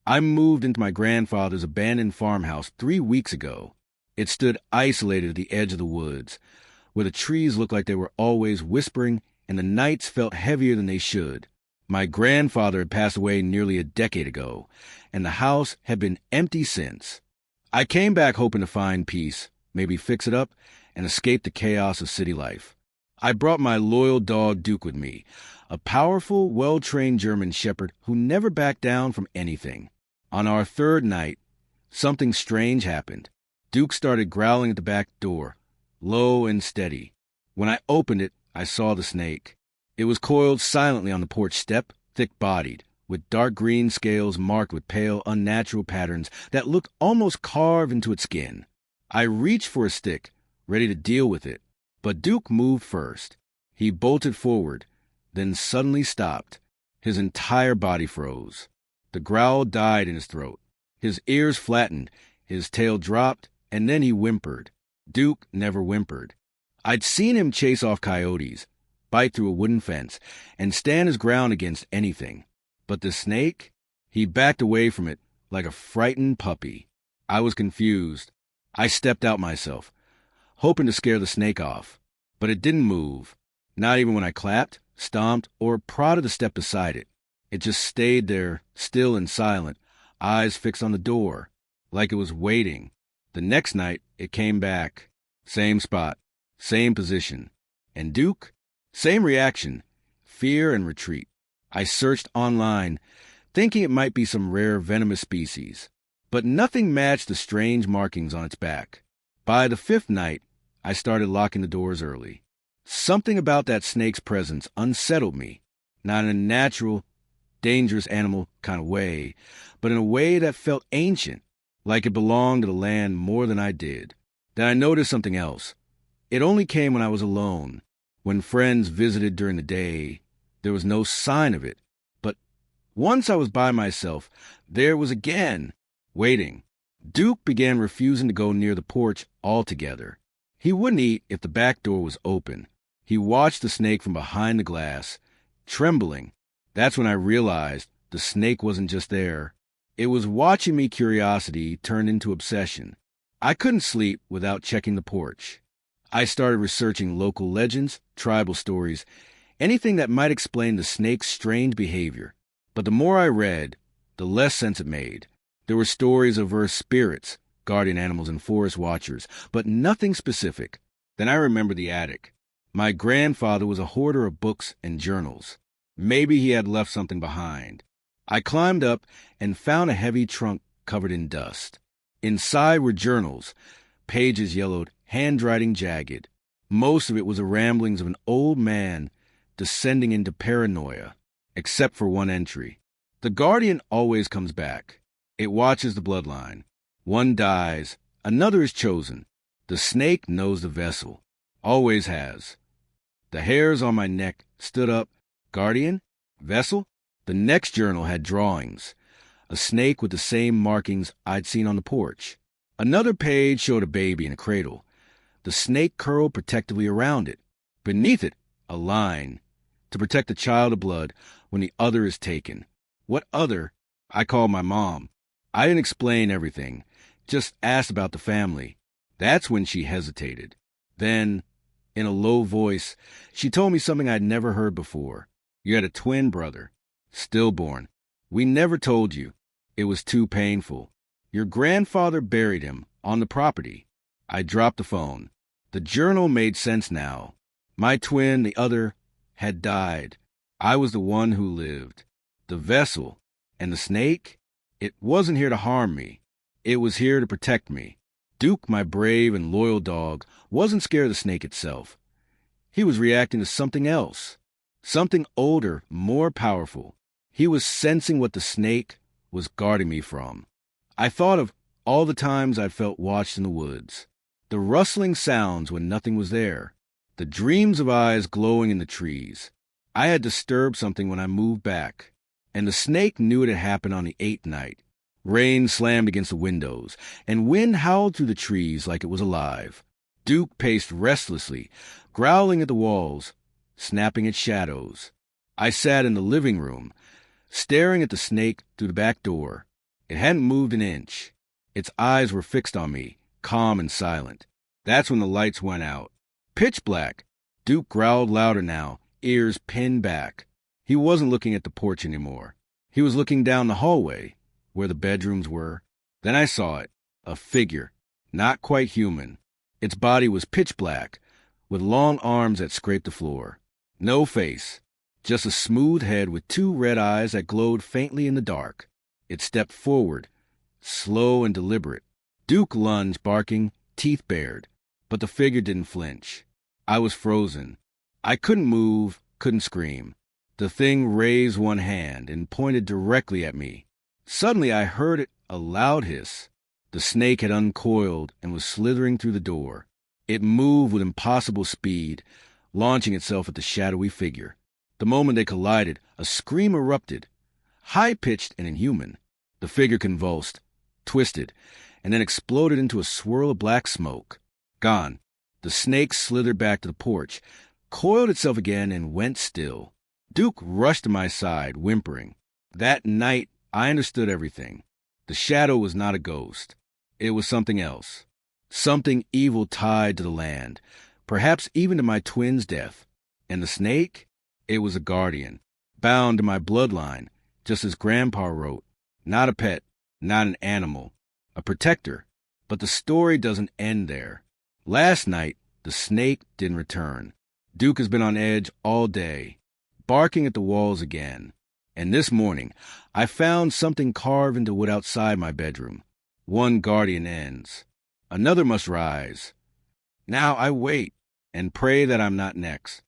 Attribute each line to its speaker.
Speaker 1: I moved into my grandfather's abandoned farmhouse 3 weeks ago. It stood isolated at the edge of the woods, where the trees looked like they were always whispering and the nights felt heavier than they should. My grandfather had passed away nearly a decade ago, and the house had been empty since. I came back hoping to find peace, maybe fix it up, and escape the chaos of city life. I brought my loyal dog Duke with me, a powerful, well-trained German shepherd who never backed down from anything. On our third night, something strange happened. Duke started growling at the back door, low and steady. When I opened it, I saw the snake. It was coiled silently on the porch step, thick-bodied, with dark green scales marked with pale, unnatural patterns that looked almost carved into its skin. I reached for a stick, ready to deal with it, but Duke moved first. He bolted forward, then suddenly stopped. His entire body froze. The growl died in his throat. His ears flattened, his tail dropped, and then he whimpered. Duke never whimpered. I'd seen him chase off coyotes, bite through a wooden fence, and stand his ground against anything. But the snake? He backed away from it like a frightened puppy. I was confused. I stepped out myself, hoping to scare the snake off. But it didn't move, not even when I clapped, stomped, or prodded a step beside it. It just stayed there, still and silent, eyes fixed on the door, like it was waiting. The next night, it came back. Same spot, same position. And Duke? Same reaction, fear and retreat. I searched online, thinking it might be some rare venomous species. But nothing matched the strange markings on its back. By the fifth night, I started locking the doors early. Something about that snake's presence unsettled me, not in a natural, dangerous animal kind of way, but in a way that felt ancient, like it belonged to the land more than I did. Then I noticed something else. It only came when I was alone. When friends visited during the day, there was no sign of it. But once I was by myself, there it was again, waiting. Duke began refusing to go near the porch altogether. He wouldn't eat if the back door was open. He watched the snake from behind the glass, trembling. That's when I realized the snake wasn't just there. It was watching me. Curiosity turned into obsession. I couldn't sleep without checking the porch. I started researching local legends, tribal stories, anything that might explain the snake's strange behavior. But the more I read, the less sense it made. There were stories of Earth spirits, guardian animals and forest watchers, but nothing specific. Then I remembered the attic. My grandfather was a hoarder of books and journals. Maybe he had left something behind. I climbed up and found a heavy trunk covered in dust. Inside were journals, pages yellowed, handwriting jagged. Most of it was the ramblings of an old man descending into paranoia, except for one entry. The guardian always comes back. It watches the bloodline. One dies, another is chosen. The snake knows the vessel, always has. The hairs on my neck stood up. Guardian? Vessel? The next journal had drawings. A snake with the same markings I'd seen on the porch. Another page showed a baby in a cradle. The snake curled protectively around it. Beneath it, a line. To protect the child of blood when the other is taken. What other? I called my mom. I didn't explain everything, just asked about the family. That's when she hesitated. Then, in a low voice, she told me something I'd never heard before. You had a twin brother, stillborn. We never told you. It was too painful. Your grandfather buried him on the property. I dropped the phone. The journal made sense now. My twin, the other, had died. I was the one who lived. The vessel and the snake, it wasn't here to harm me. It was here to protect me. Duke, my brave and loyal dog, wasn't scared of the snake itself. He was reacting to something else. Something older, more powerful. He was sensing what the snake was guarding me from. I thought of all the times I'd felt watched in the woods. The rustling sounds when nothing was there. The dreams of eyes glowing in the trees. I had disturbed something when I moved back. And the snake knew it had happened on the 8th night. Rain slammed against the windows, and wind howled through the trees like it was alive. Duke paced restlessly, growling at the walls, snapping at shadows. I sat in the living room, staring at the snake through the back door. It hadn't moved an inch. Its eyes were fixed on me, calm and silent. That's when the lights went out. Pitch black. Duke growled louder now, ears pinned back. He wasn't looking at the porch anymore. He was looking down the hallway, where the bedrooms were. Then I saw it, a figure, not quite human. Its body was pitch black, with long arms that scraped the floor. No face, just a smooth head with two red eyes that glowed faintly in the dark. It stepped forward, slow and deliberate. Duke lunged, barking, teeth bared, but the figure didn't flinch. I was frozen. I couldn't move, couldn't scream. The thing raised one hand and pointed directly at me. Suddenly I heard a loud hiss. The snake had uncoiled and was slithering through the door. It moved with impossible speed, launching itself at the shadowy figure. The moment they collided, a scream erupted, high-pitched and inhuman. The figure convulsed, twisted, and then exploded into a swirl of black smoke. Gone. The snake slithered back to the porch, coiled itself again, and went still. Duke rushed to my side, whimpering. That night, I understood everything. The shadow was not a ghost. It was something else. Something evil tied to the land, perhaps even to my twin's death. And the snake? It was a guardian, bound to my bloodline, just as Grandpa wrote. Not a pet, not an animal, a protector. But the story doesn't end there. Last night, the snake didn't return. Duke has been on edge all day, barking at the walls again. And this morning, I found something carved into wood outside my bedroom. One guardian ends. Another must rise. Now I wait and pray that I'm not next.